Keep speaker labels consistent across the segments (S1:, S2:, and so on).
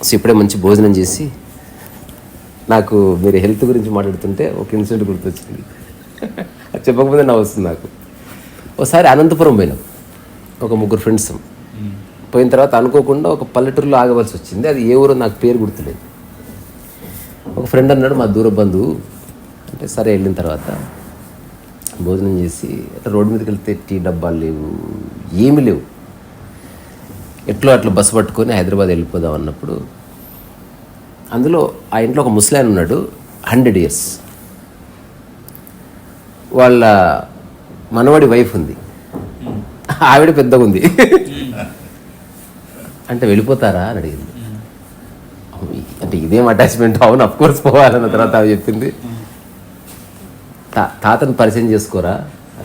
S1: So ఇప్పుడే మంచి భోజనం చేసి, నాకు మీరు హెల్త్ గురించి మాట్లాడుతుంటే ఒక ఇన్సిడెంట్ గుర్తొచ్చింది. అది చెప్పకపోతే నా వస్తుంది నాకు. ఒకసారి అనంతపురం పోయినాం, ఒక 3 ఫ్రెండ్స్. పోయిన తర్వాత అనుకోకుండా ఒక పల్లెటూరులో ఆగవలసి వచ్చింది. అది ఏ ఊరో నాకు పేరు గుర్తులేదు. ఒక ఫ్రెండ్ అన్నాడు, మా దూర బంధువు అంటే సరే. వెళ్ళిన తర్వాత భోజనం చేసి అట్లా రోడ్డు మీదకి వెళ్తే టీ డబ్బాలు లేవు, ఏమీ లేవు. ఎట్లో అట్లా బస్సు పట్టుకొని హైదరాబాద్ వెళ్ళిపోదాం అన్నప్పుడు, అందులో ఆ ఇంట్లో ఒక ముస్లాన్ ఉన్నాడు, 100 years. వాళ్ళ మనవడి వైఫ్ ఉంది, ఆవిడ పెద్దగా ఉంది. అంటే వెళ్ళిపోతారా అని అడిగింది. అంటే ఇదేం అటాచ్మెంట్? అవును, అఫ్ కోర్స్ పోవాలన్న తర్వాత ఆమె చెప్పింది, తాతను పరిచయం చేసుకోరా,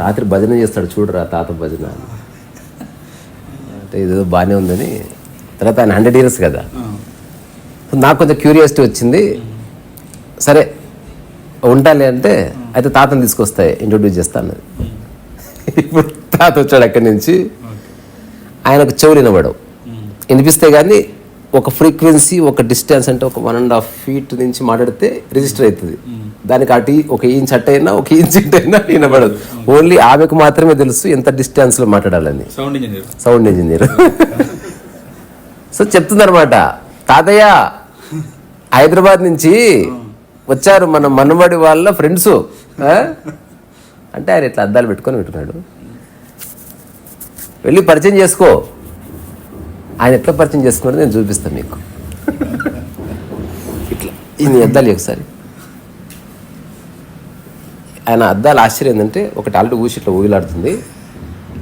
S1: రాత్రి భజన చేస్తాడు చూడరా తాత భజన అని. అంటే ఇదేదో బాగానే ఉందని. తర్వాత ఆయన 100 years కదా, నాకు కొంచెం క్యూరియాసిటీ వచ్చింది. సరే ఉంటాలి అంటే, అయితే తాతను తీసుకొస్తాయి ఇంట్రొడ్యూస్ చేస్తాను. ఇప్పుడు తాత వచ్చాడు అక్కడి నుంచి. ఆయనకు చెవులు వినబడవు, వినిపిస్తే కానీ ఒక ఫ్రీక్వెన్సీ, ఒక డిస్టెన్స్ అంటే ఒక 1.5 feet నుంచి మాట్లాడితే రిజిస్టర్ అవుతుంది. దానికి అటు ఒక ఇంచ్ అట్ అయినా, ఒక ఇంచ్ ఇట్ అయినా వినబడదు. ఓన్లీ ఆమెకు మాత్రమే తెలుసు ఎంత డిస్టెన్స్లో మాట్లాడాలని. Sound engineer. సో చెప్తుందనమాట, తాతయ్య హైదరాబాద్ నుంచి వచ్చారు మన మనవడి వాళ్ళ ఫ్రెండ్స్ అంటే. ఆయన ఇట్లా అద్దాలు పెట్టుకొని వింటున్నాడు. వెళ్ళి పరిచయం చేసుకో. ఆయన ఎట్లా పరిచయం చేసుకున్నాడో నేను చూపిస్తాను మీకు. ఇట్లా ఇది అద్దాలు ఒకసారి. ఆయన అద్దాలు ఆశ్చర్యం ఏంటంటే, ఒకటి ఆల్రెడీ ఊసి ఇట్లా ఊగిలాడుతుంది,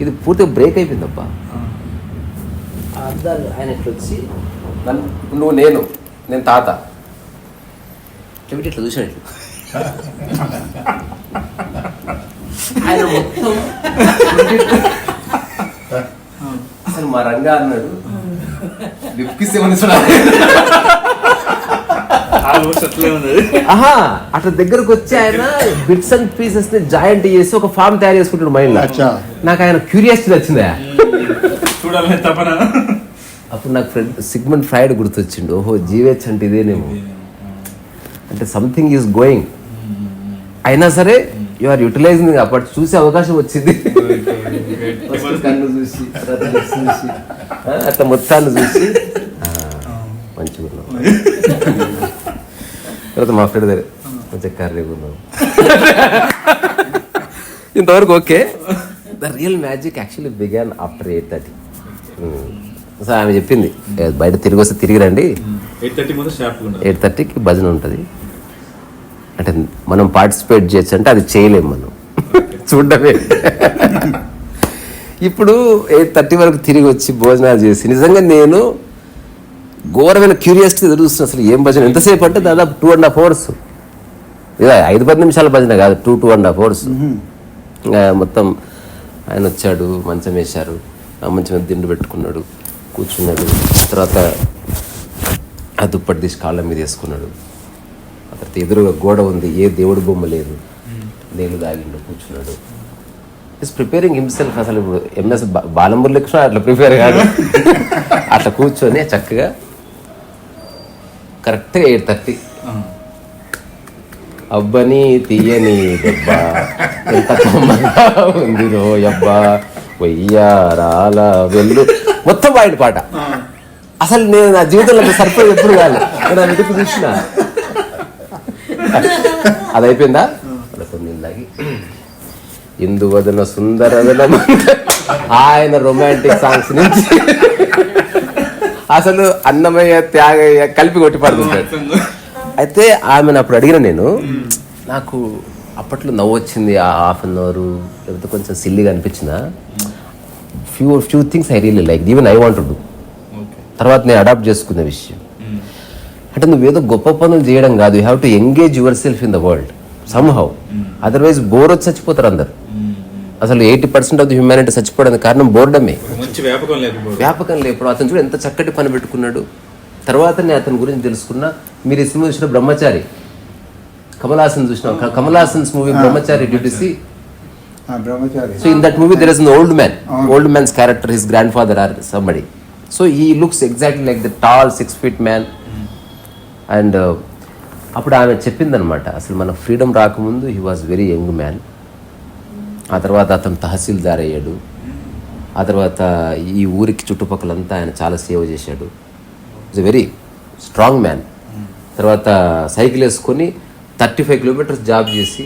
S1: ఇది పూర్తిగా బ్రేక్ అయిపోయిందబ్బా. ఆ అద్దాలు ఆయన ఇట్లా వచ్చి, నువ్వు నేను తాత ఇట్లా చూసాడు. ఆయన మొత్తం అసలు మా రంగా అన్నాడు, అట్లా దగ్గరకు వచ్చి ఆయన బిట్స్ అండ్ పీసెస్ ని జాయింట్ చేసి ఒక ఫామ్ తయారు చేసుకుంటాడు మైండ్ లో. నాకు ఆయన క్యూరియాసిటీ వచ్చిందా చూడాలని తపన. అప్పుడు నాకు సిగ్మండ్ ఫ్రాయిడ్ గుర్తొచ్చిండు. ఓహో, జీవేచ్ అంటే ఇదేనేమో, అంటే సంథింగ్ ఈజ్ గోయింగ్. అయినా సరే యు ఆర్ యూటిలైజింగ్. అప్పటి చూసే అవకాశం వచ్చింది. కన్ను చూసి అట్లా మొత్తాన్ని చూసి మంచిగా ఉన్నాం. తర్వాత మా ఫ్రెండ్ దగ్గర కొంచెం కర్రీగా ఉన్నాం. ఇంతవరకు okay. The real magic actually began after 8:30. So ఆమె చెప్పింది, బయట తిరిగి వస్తే తిరిగి రండి, 8:30కి భజన ఉంటుంది. అంటే మనం పార్టిసిపేట్ చేయొచ్చు అంటే అది చేయలేము మనం, చూడడమే. ఇప్పుడు 8:30 వరకు తిరిగి వచ్చి భోజనాలు చేసి, నిజంగా నేను ఘోరమైన క్యూరియాసిటీ ఎదురుస్తున్నాను. అసలు ఏం భజన, ఎంతసేపు అంటే దాదాపు 2.5 hours. ఇదే 5-10 నిమిషాల భజన కాదు, 2.5 hours. మొత్తం ఆయన వచ్చాడు, మంచం వేశారు, ఆ మంచం మీద దిండు పెట్టుకున్నాడు, కూర్చున్నాడు. తర్వాత ఆ దుప్పటి తీసి కాళ్ళ మీద వేసుకున్నాడు. ఆ తర్వాత ఎదురుగా గోడ ఉంది, ఏ దేవుడి బొమ్మ లేదు, నీళ్ళు తాగిండు, కూర్చున్నాడు. Is preparing himself. అసలు ఇప్పుడు MS బాలంబూర్ లెక్చర్ అట్లా ప్రిపేర్ కాదు, అట్లా కూర్చొని చక్కగా కరెక్ట్గా 8:30 అబ్బని తీయని దెబ్బ ఎంత కమ్మగా ఉంది రో అబ్బా వయ్యారాల వెళ్ళు, మొత్తం వాయిన పాట. అసలు నేను నా జీవితంలో సర్ప్రైజ్ ఎప్పుడు కాదు. నేను వెతుకు చూసిన అది అయిపోయిందా, పొందిందాగి ఇందువదన సుందరదనం ఆయన రొమాంటిక్ సాంగ్స్ నుంచి అసలు అన్నమయ్య త్యాగయ్య కలిపి కొట్టి పడుతుంటాడు. అయితే ఆమెను అప్పుడు అడిగిన నేను, నాకు అప్పట్లో నవ్వు వచ్చింది ఆ 1/2 hour, లేకపోతే కొంచెం సిల్లీగా అనిపించిన few things I really like, even I want to do. తర్వాత నేను అడాప్ట్ చేసుకున్న విషయం అంటే, నువ్వేదో గొప్ప పనులు చేయడం కాదు, you have to engage your self in the world somehow. Otherwise bore వచ్చి చచ్చిపోతారు అందరు. అసలు 80% ఆఫ్ ది హ్యూమానిటీ చచ్చిపోవడానికి కారణం బోర్డమే, వ్యాపకం లేదు. ఇప్పుడు అతను చూడు ఎంత చక్కటి పని పెట్టుకున్నాడు. తర్వాత నేను అతని గురించి తెలుసుకున్నా. మీరు ఈ సినిమా చూసిన బ్రహ్మచారి, కమల్ హాసన్ చూసిన, Kamal Haasan's movie Brahmachari, did you see? So in that movie there is an old man's character, his grandfather or somebody. So he looks exactly like the tall 6 feet man and అప్పుడు ఆమె చెప్పిందనమాట, అసలు మన ఫ్రీడమ్ రాకముందు he was very young man. ఆ తర్వాత అతను తహసీల్దార్ అయ్యాడు. ఆ తర్వాత ఈ ఊరికి చుట్టుపక్కలంతా ఆయన చాలా సేవ చేశాడు. Is a very strong man. తర్వాత సైకిల్ వేసుకొని 35 కిలోమీటర్స్ జాబ్ చేసి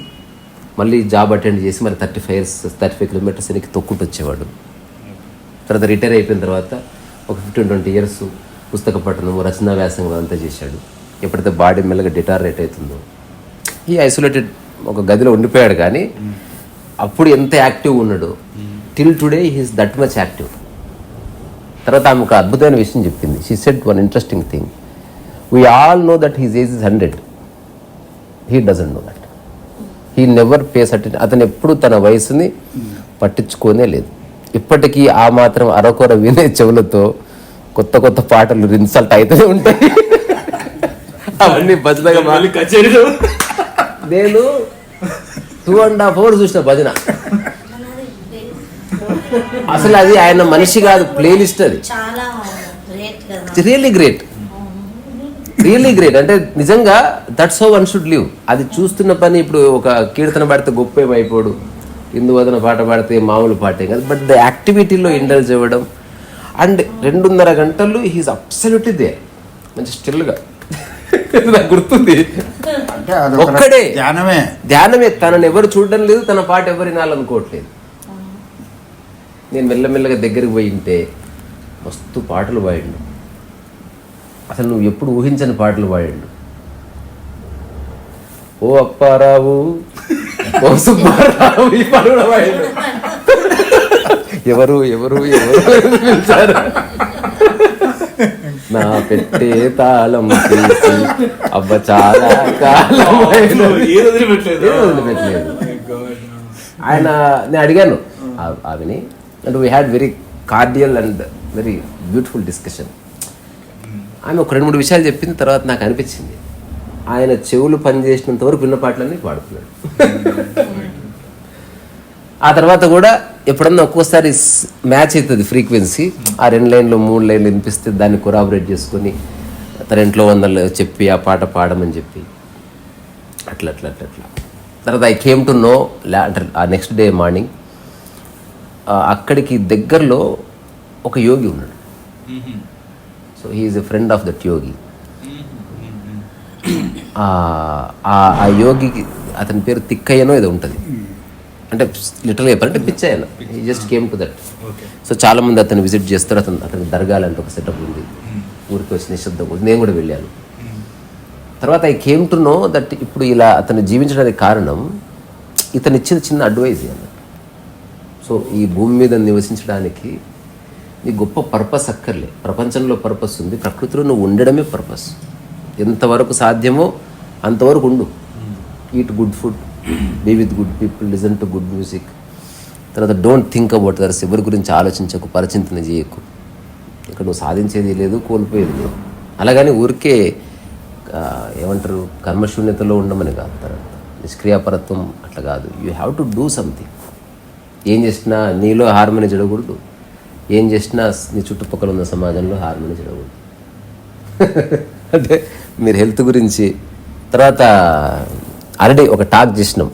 S1: మళ్ళీ జాబ్ అటెండ్ చేసి మళ్ళీ 35 కిలోమీటర్స్ వెనక్కి తొక్కుంటూ వచ్చేవాడు. తర్వాత రిటైర్ అయిపోయిన తర్వాత ఒక 15-20 ఇయర్స్ పుస్తక పఠనం, రచనా వ్యాసంగం అంతా చేశాడు. ఎప్పుడైతే బాడీ మెల్లగా డిటారేట్ అవుతుందో ఈ ఐసోలేటెడ్ ఒక గదిలో ఉండిపోయాడు. కానీ అప్పుడు ఎంత యాక్టివ్ ఉన్నాడో till today he's that much active. తర్వాత ఆమె ఒక అద్భుతమైన విషయం చెప్పింది. She said one interesting thing. We all know that he's age is 100. He doesn't know that. He never pays attend. అతను ఎప్పుడు తన వయసుని పట్టించుకోనే లేదు. ఇప్పటికీ ఆ మాత్రం అరకొర వినే చెవులతో కొత్త కొత్త పాటలు రిన్సల్ట్ అయితేనే ఉంటాయి. అవన్నీ భజనగా నేను 2.5 hours చూసిన భజన. అసలు అది ఆయన మనిషి కాదు, ప్లేలిస్ట్. అది రియల్లీ గ్రేట్, రియల్లీ గ్రేట్. అంటే నిజంగా that's how one should live. అది చూస్తున్న పని. ఇప్పుడు ఒక కీర్తన పాడితే గొప్ప ఏమైపోడు, హిందువదన పాట పాడితే మామూలు పాటే కాదు. బట్ ద యాక్టివిటీలో ఇండల్జ్ అవ్వడం. అండ్ 2.5 గంటలు హీస్ అబ్సల్యూట్లీ దే, మంచి స్టిల్గా. నాకు గుర్తుంది, ఒక్కడే ధ్యానమే. తనని ఎవరు చూడడం లేదు, తన పాట ఎవరు వినాలనుకోవట్లేదు. నేను మెల్లమెల్లగా దగ్గరికి పోయి ఉంటే మస్తు పాటలు పాడిండు. అసలు నువ్వు ఎప్పుడు ఊహించని పాటలు పాడిండు. ఓ అప్పారావు, ఓ సుబ్బారావు, ఈ పాట కూడా పాడిండు. ఎవరు ఎవరు ఎవరు పిలిచారు, నా పెట్టే తాళం తీసి అబ్బ చాలా కాలం వదిలిపెట్టలేదు. ఆయన నేను అడిగాను ఆమెని, and we had very cordial and very beautiful discussion. ఆమె ఒక 2-3 విషయాలు చెప్పిన తర్వాత నాకు అనిపించింది, ఆయన చెవులు పనిచేసినంత వరకు విన్న పాటలన్నీ పాడుతున్నాడు. ఆ తర్వాత కూడా ఎప్పుడన్నా ఒక్కోసారి మ్యాచ్ అవుతుంది ఫ్రీక్వెన్సీ. ఆ 2 లైన్లు 3 లైన్లు వినిపిస్తే దాన్ని కొరాబరేట్ చేసుకొని తన ఇంట్లో 100 చెప్పి ఆ పాట పాడమని చెప్పి అట్లా. తర్వాత ఐ కేమ్ టు నో అంటే ఆ నెక్స్ట్ డే మార్నింగ్ అక్కడికి దగ్గరలో ఒక యోగి ఉన్నాడు. So he's a friend of that యోగి. ఆ యోగికి అతని పేరు తిక్కయ్యనో ఏదో ఉంటుంది. అంటే లిటరల్గా చెప్పాలంటే పిచ్చయ్యన. He just came to that. So చాలామంది అతను విజిట్ చేస్తారు. అతనికి దర్గాలంటే ఒక సెటప్ ఉంది. ఊరికి వచ్చి నిశ్శబ్దం కూడా నేను కూడా వెళ్ళాను. తర్వాత I came to know that ఇప్పుడు ఇలా అతను జీవించడానికి కారణం ఇతను ఇచ్చిన చిన్న అడ్వైజ్ అన్నమాట. సో ఈ భూమి మీద నివసించడానికి నీ గొప్ప పర్పస్ అక్కర్లే. ప్రపంచంలో పర్పస్ ఉంది, ప్రకృతిలో నువ్వు ఉండడమే పర్పస్. ఎంతవరకు సాధ్యమో అంతవరకు ఉండు. Eat good food, be with good people, listen to good music. తర్వాత డోంట్ థింక్ అబౌట్ అదర్స్. ఎవరి గురించి ఆలోచించకు, పరిచింతన చేయకు. ఇక్కడ నువ్వు సాధించేది లేదు, కోల్పోయేది లేదు. అలాగని ఊరికే ఏమంటారు కర్మశూన్యతలో ఉండమని కాదు, తర్వాత నిష్క్రియాపరత్వం అట్లా కాదు. You have to do something. ఏం చేసినా నీలో హార్మోని జరగకూడదు, ఏం చేసినా నీ చుట్టుపక్కల ఉన్న సమాజంలో హార్మోని జరగకూడదు. అంటే మీరు హెల్త్ గురించి తర్వాత ఆల్రెడీ ఒక టాక్ చేసినాం.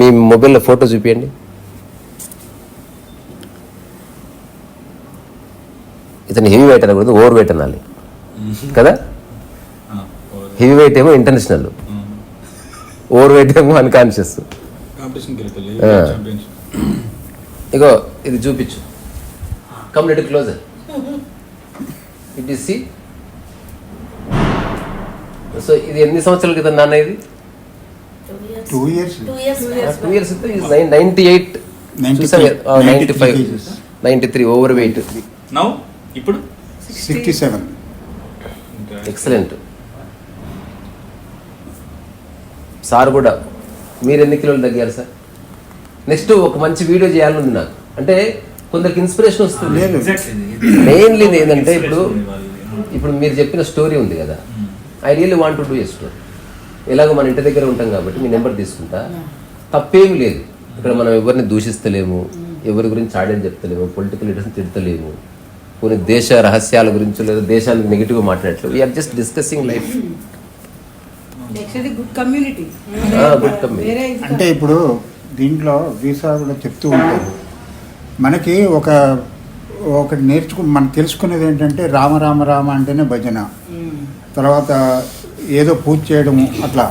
S1: మీ మొబైల్లో ఫోటో చూపించండి. ఇతను హెవీ వెయిట్ అనకూడదు, ఓవర్ వెయిట్ అనాలి కదా. హెవీ వెయిట్ ఏమో ఇంటర్నేషనల్, ఓవర్ వెయిట్ ఏమో అన్కాన్షియస్. ఇగో ఇది చూపించు. Come little closer. It is see. So ఇది ఎన్ని సంవత్సరాల క్రితం నాన్న? ఇది
S2: 2 years.
S1: 2 years. 98, 95, 93 over weight.
S3: Now ఇప్పుడు
S2: 67.
S1: ఎక్సలెంట్. సార్ కూడా మీరు ఎన్ని కిలోలు తగ్గారు సార్? నెక్స్ట్ ఒక మంచి వీడియో చేయాలని నాకు. అంటే కొందరికి ఇన్స్పిరేషన్ వస్తుంది. మెయిన్లీ ఏంటంటే ఇప్పుడు మీరు చెప్పిన స్టోరీ ఉంది కదా, I really want to do a story. ఎలాగో మన ఇంటి దగ్గర ఉంటాం కాబట్టి మీ నెంబర్ తీసుకుంటా. తప్పేం లేదు. ఇక్కడ మనం ఎవరిని దూషిస్తలేము, ఎవరి గురించి ఆడేది చెప్తలేము, పొలిటికల్ లీడర్స్ని తిడతలేము. కొన్ని దేశ రహస్యాల గురించి లేదా దేశానికి నెగిటివ్గా మాట్లాడట్లేదు. We are just discussing life.
S3: Good community.
S1: Good community.
S2: అంటే ఇప్పుడు దీంట్లో వీసా కూడా చెప్తూ ఉంటారు మనకి ఒకటి మనం తెలుసుకునేది ఏంటంటే రామ రామ రామ అంటేనే భజన, తర్వాత ఏదో పూజ చేయడము అట్లా.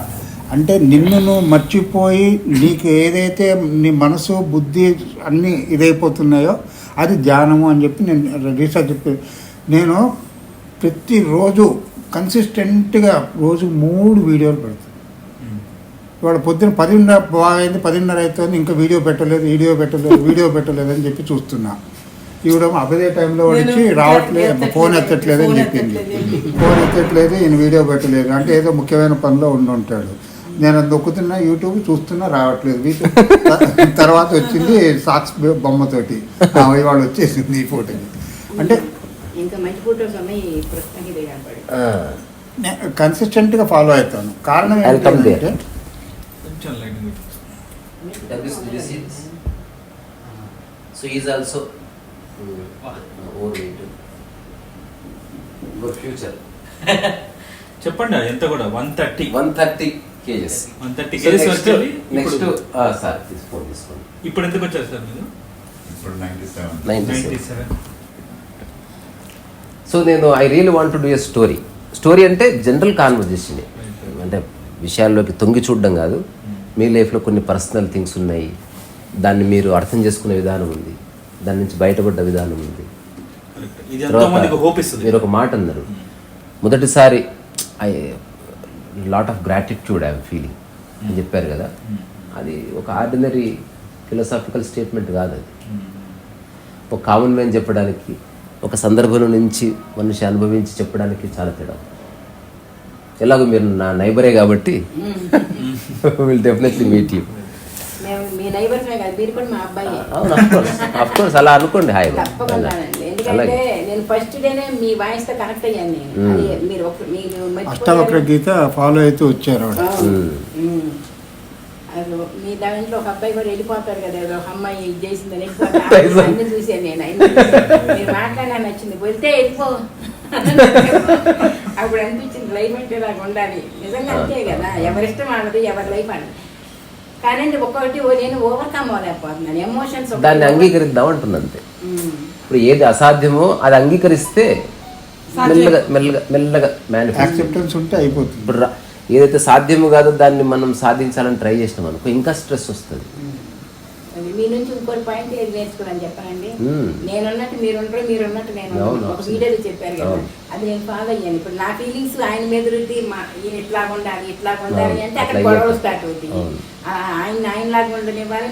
S2: అంటే నిన్ను నువ్వు మర్చిపోయి నీకు ఏదైతే నీ మనసు బుద్ధి అన్నీ ఇదైపోతున్నాయో అది ధ్యానము అని చెప్పి నేను రీసెర్చ్ చెప్పి నేను ప్రతిరోజు కన్సిస్టెంట్గా రోజు 3 వీడియోలు పెడతాను. ఇవాళ పొద్దున్న 10:30 బాగా అయింది, 10:30 అవుతుంది, ఇంకా వీడియో పెట్టలేదు అని చెప్పి చూస్తున్నా. ఈవిడ అదే టైంలో వచ్చి రావట్లేదు, ఫోన్ ఎత్తట్లేదు అని చెప్పింది. ఫోన్ ఎత్తట్లేదు, ఈయన వీడియో పెట్టలేదు అంటే ఏదో ముఖ్యమైన పనిలో ఉంటాడు. నేను నొక్కుతున్నా, యూట్యూబ్ చూస్తున్నా, రావట్లేదు. తర్వాత వచ్చింది సాక్స్ బొమ్మతోటి, ఇవాళ వచ్చేసింది ఈ ఫోటోకి. అంటే కన్సిస్టెంట్గా ఫాలో అవుతాను. కారణం ఏంటంటే
S1: So he is also overweight. Good future.
S4: చెప్పండి ఎంత కూడా
S1: 130 kgs.
S4: 130 kgs వచ్చేది.
S1: నెక్స్ట్ సార్ తీసుకోండి.
S4: ఇప్పుడు ఎందుకు వచ్చారు సార్ మీరు?
S2: ఇప్పుడు
S4: 97.
S1: సో నేను I really want to do a story అంటే జనరల్ కాన్వర్జేషన్, అంటే విషయాల్లోకి తొంగి చూడడం కాదు. మీ లైఫ్లో కొన్ని పర్సనల్ థింగ్స్ ఉన్నాయి, దాన్ని మీరు అర్థం చేసుకునే విధానం ఉంది, దాని నుంచి బయటపడ్డ విధానం ఉంది. మీరు ఒక మాట అన్నారు, మొదటిసారి I lot of gratitude I'm feeling అని చెప్పారు కదా. అది ఒక ఆర్డినరీ ఫిలాసాఫికల్ స్టేట్మెంట్ కాదు. అది ఒక కామన్ మ్యాన్ చెప్పడానికి, ఒక సందర్భం నుంచి మనిషి అనుభవించి చెప్పడానికి చాలా తేడా. ఎలాగో మీరు నా నైబరే కాబట్టి will definitely meet you. Of course అలా అనుకోండి హాయిగా.
S2: అష్టావక్ర గీత ఫాలో అవుతూ వచ్చారు.
S3: మీ దాంట్లో ఒక అబ్బాయి కూడా వెళ్ళిపోతాడు కదా, ఒక అమ్మాయి ఇది చేసిందని అన్ని చూసాను నేను. మీరు మాట్లాడినా నచ్చింది, వెళ్తే వెళ్ళిపో అప్పుడు అనిపించింది లైఫ్ అంటే నాకు ఉండాలి. నిజంగా అంతే కదా, ఎవరిష్టం ఆడదు, ఎవరి లైఫ్ ఆడదు. కానీ ఒక్కొక్కటి నేను ఓవర్కమ్ అవ్వలేకపోతున్నాను, ఎమోషన్స్
S1: దాన్ని అంగీకరిద్దాం అంటుంది అంతే. ఇప్పుడు ఏది అసాధ్యమో అది అంగీకరిస్తే మెల్లగా మెల్లగా మెల్లగా
S2: యాక్సెప్టెన్స్ ఉంటే అయిపోతుంది.
S1: ఇప్పుడు ఏదైతే సాధ్యము కాదో దాన్ని మనం సాధించాలని ట్రై చేసినాం అనుకో, ఇంకా స్ట్రెస్ వస్తుంది.
S3: మీ నుంచి ఇంకోటి పాయింట్ ఏది నేర్చుకోవాలని చెప్పానండి. నేనున్నట్టు మీరుంటారు, మీరున్నట్టు నేను ఒక వీడియోలో చెప్పారు కదా, అది నేను ఫాలో అయ్యాను. ఇప్పుడు నా ఫీలింగ్స్ ఆయన మీద రుద్ది ఈయన ఇట్లా ఉండాలి అంటే అక్కడ గొడవలు స్టార్ట్ అవుతాయి. ఆయనలాగా ఉండనివ్వాలి,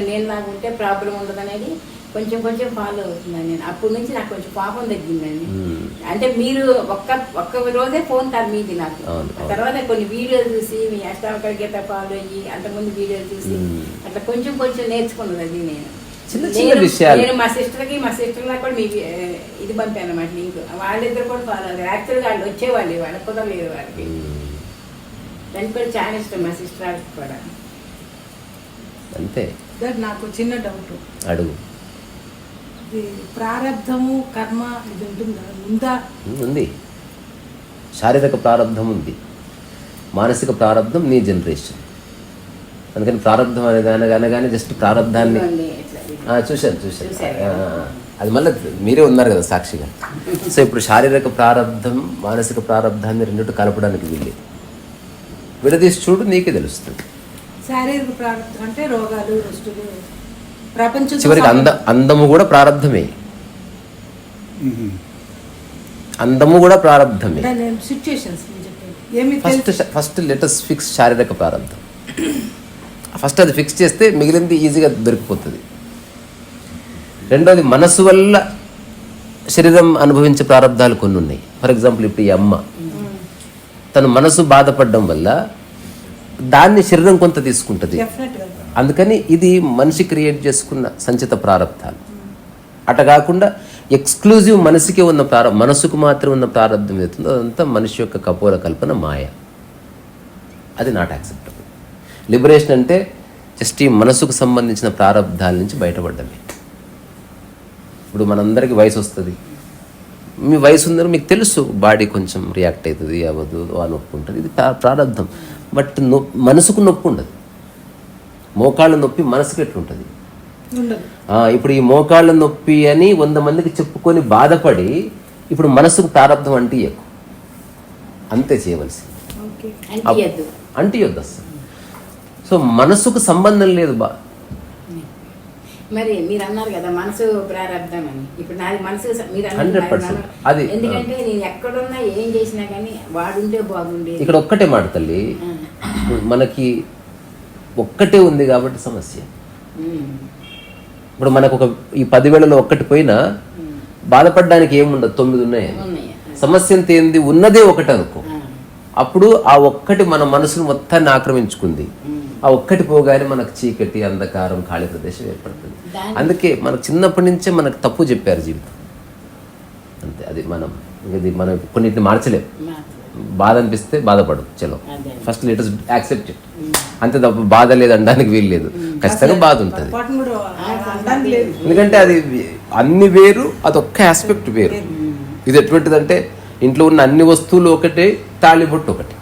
S3: నేనులాగా ఉంటే ప్రాబ్లం ఉండదు అనేది కొంచెం ఫాలో అవుతున్నాను నేను. అప్పటి నుంచి నాకు కొంచెం పాపం తగ్గిందండి. అంటే మీరు ఒక్క రోజే ఫోన్ కాదు మీది నాకు. తర్వాత కొన్ని వీడియోలు చూసి మీ అష్టావక్ర గీత ఫాలో అయ్యి అంతకుముందు వీడియోలు చూసి అట్లా కొంచెం నేర్చుకున్నది. అది నేను మా సిస్టర్లా కూడా మీ ఇది పంపాను అన్నమాట లింక్. వాళ్ళిద్దరు కూడా ఫాలో అయ్యారు. యాక్చువల్గా వాళ్ళు వచ్చేవాళ్ళు, వాళ్ళకి కుదరలేదు వాళ్ళకి. దానికి కూడా చాలా ఇష్టం మా సిస్టర్ కూడా.
S1: అంతే.
S3: నాకు చిన్న డౌట్,
S1: అడుగు.
S3: ప్రారబ్ధము కర్మ ఇది ఉందా?
S1: ఉంది. శారీరక ప్రారంధం ఉంది, మానసిక ప్రారంధం నీ జనరేషన్. అందుకని ప్రారంధం అనేది అనగానే జస్ట్ ప్రారంధాన్ని చూశాను. అది మళ్ళీ మీరే ఉన్నారు కదా సాక్షిగా. సో ఇప్పుడు శారీరక ప్రారంధం మానసిక ప్రారంధాన్ని రెండింటి కలపడానికి వీళ్ళు విడదీసి చూడు, నీకే తెలుస్తుంది.
S3: శారీరక ప్రారంధం అంటే రోగాలు, ప్రపంచం.
S1: చివరికి అందము కూడా ప్రారంధమే. అందము కూడా ప్రారంధమే. ఫస్ట్ లెటస్ ఫిక్స్ శారీరక ప్రారంధం. ఫస్ట్ అది ఫిక్స్ చేస్తే మిగిలింది ఈజీగా దొరికిపోతుంది. రెండోది మనసు వల్ల శరీరం అనుభవించే ప్రారంధాలు కొన్ని ఉన్నాయి. ఫర్ ఎగ్జాంపుల్ ఇప్పుడు ఈ అమ్మ తన మనసు బాధపడడం వల్ల దాన్ని శరీరం కొంత తీసుకుంటుంది. అందుకని ఇది మనిషి క్రియేట్ చేసుకున్న సంచిత ప్రారంధాలు. అట కాకుండా ఎక్స్క్లూజివ్ మనసుకే ఉన్న మనసుకు మాత్రం ఉన్న ప్రారంధం ఏతుందో అదంతా మనిషి యొక్క కపోల కల్పన మాయ. అది నాట్ యాక్సెప్టబుల్. లిబరేషన్ అంటే జస్ట్ ఈ మనసుకు సంబంధించిన ప్రారంధాల నుంచి బయటపడ్డమే. ఇప్పుడు మనందరికీ వయసు వస్తుంది, మీ వయసు ఉందని మీకు తెలుసు, బాడీ కొంచెం రియాక్ట్ అవుతుంది, అవ్వదు, ఆ నొప్పి ఉంటుంది, ఇది ప్రారంభం. బట్ మనసుకు నొప్పి ఉండదు. మోకాళ్ళ నొప్పి మనసుకు ఎట్లుంటుంది? ఇప్పుడు ఈ మోకాళ్ళ నొప్పి అని 100 మందికి చెప్పుకొని బాధపడి ఇప్పుడు మనసుకు ప్రారంభం అంటే ఎక్కువ అంతే చేయవలసింది, అంటియొద్దు అసలు. సో మనసుకు సంబంధం లేదు
S3: మరి మీరు అన్నారు కదా మనసు ప్రారంభం అని. ఇప్పుడు నాది మనసు మీరు
S1: 100% అది.
S3: ఎందుకంటే నేను ఎక్కడున్నా ఏం చేసినా కానీ వాడుంటే బాగుండేది.
S1: ఇక్కడ ఒక్కటే మాట తల్లి, మనకి ఒక్కటే ఉంది కాబట్టి సమస్య. ఇప్పుడు మనకు ఈ 10,000లో ఒక్కటి పోయినా బాధపడడానికి ఏముండదు, 9 ఉన్నాయి. సమస్య ఎంత ఏంది, ఉన్నదే ఒకటి అనుకో. అప్పుడు ఆ ఒక్కటి మన మనసును మొత్తాన్ని ఆక్రమించుకుంది. ఆ ఒక్కటి పోగానే మనకు చీకటి, అంధకారం, ఖాళీ ప్రదేశం ఏర్పడుతుంది. అందుకే మనకు చిన్నప్పటి నుంచే మనకు తప్పు చెప్పారు జీవితం అంతే. అది మనం కొన్నిటిని మార్చలేము. బాధ అనిపిస్తే బాధపడు, చలో ఫస్ట్ లెటర్స్ యాక్సెప్ట్ ఇట్, అంతే తప్ప బాధ లేదు అనడానికి వీలు లేదు. ఖచ్చితంగా బాధ ఉంటుంది, ఎందుకంటే అది అన్ని వేరు, అదొక్క ఆస్పెక్ట్ వేరు. ఇది ఎటువంటిదంటే ఇంట్లో ఉన్న అన్ని వస్తువులు ఒకటే, తాళిబొట్టు ఒకటి,